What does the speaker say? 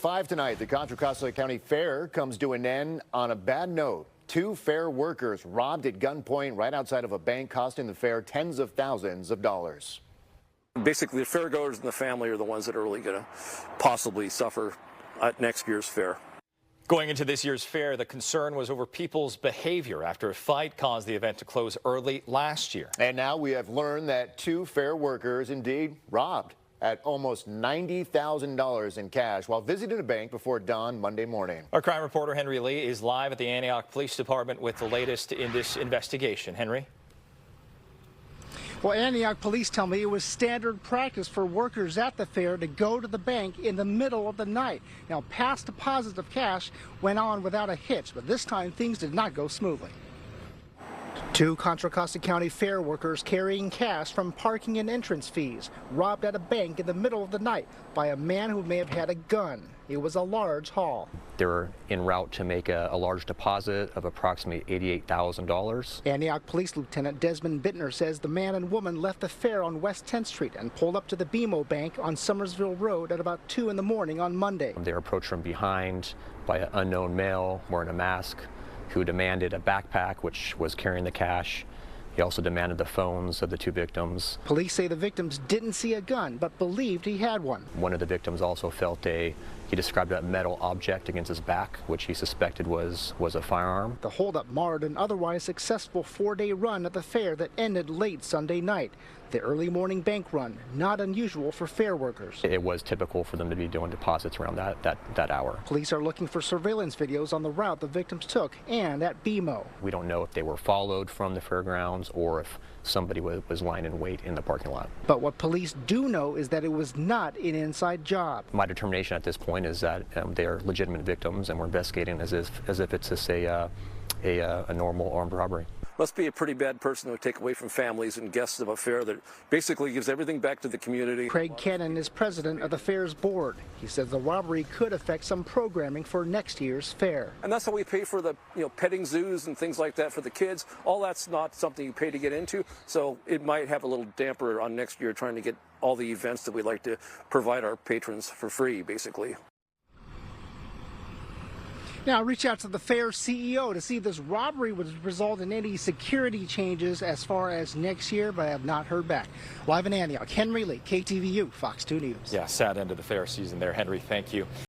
5 tonight, the Contra Costa County Fair comes to an end on a bad note. 2 fair workers robbed at gunpoint right outside of a bank, costing the fair tens of thousands of dollars. Basically, the fairgoers and the family are the ones that are really going to possibly suffer at next year's fair. Going into this year's fair, the concern was over people's behavior after a fight caused the event to close early last year. And now we have learned that 2 fair workers indeed robbed at almost $90,000 in cash while visiting a bank before dawn Monday morning. Our crime reporter Henry Lee is live at the Antioch Police Department with the latest in this investigation. Henry? Well, Antioch police tell me it was standard practice for workers at the fair to go to the bank in the middle of the night. Now, past deposits of cash went on without a hitch, but this time things did not go smoothly. 2 Contra Costa County Fair workers carrying cash from parking and entrance fees robbed at a bank in the middle of the night by a man who may have had a gun. It was a large haul. They were en route to make a large deposit of approximately $88,000. Antioch Police Lieutenant Desmond Bittner says the man and woman left the fair on West 10th Street and pulled up to the BMO Bank on Summersville Road at about 2 in the morning on Monday. They were approached from behind by an unknown male wearing a mask who demanded a backpack which was carrying the cash. He also demanded the phones of the 2 victims. Police say the victims didn't see a gun but believed he had one. One of the victims also felt he described a metal object against his back, which he suspected was a firearm. The holdup marred an otherwise successful 4-day run at the fair that ended late Sunday night. The early morning bank run, not unusual for fair workers. It was typical for them to be doing deposits around that hour. Police are looking for surveillance videos on the route the victims took and at BMO. We don't know if they were followed from the fairgrounds or if somebody was lying in wait in the parking lot. But what police do know is that it was not an inside job. My determination at this point is that they are legitimate victims, and we're investigating as if it's just a normal armed robbery. Must be a pretty bad person to take away from families and guests of a fair that basically gives everything back to the community. Craig Cannon is president of the fair's board. He says the robbery could affect some programming for next year's fair. And that's how we pay for the petting zoos and things like that for the kids. All that's not something you pay to get into, so it might have a little damper on next year trying to get all the events that we like to provide our patrons for free, basically. Now, reach out to the fair CEO to see if this robbery would result in any security changes as far as next year, but I have not heard back. Live in Antioch, Henry Lee, KTVU, Fox 2 News. Yeah, sad end of the fair season there, Henry. Thank you.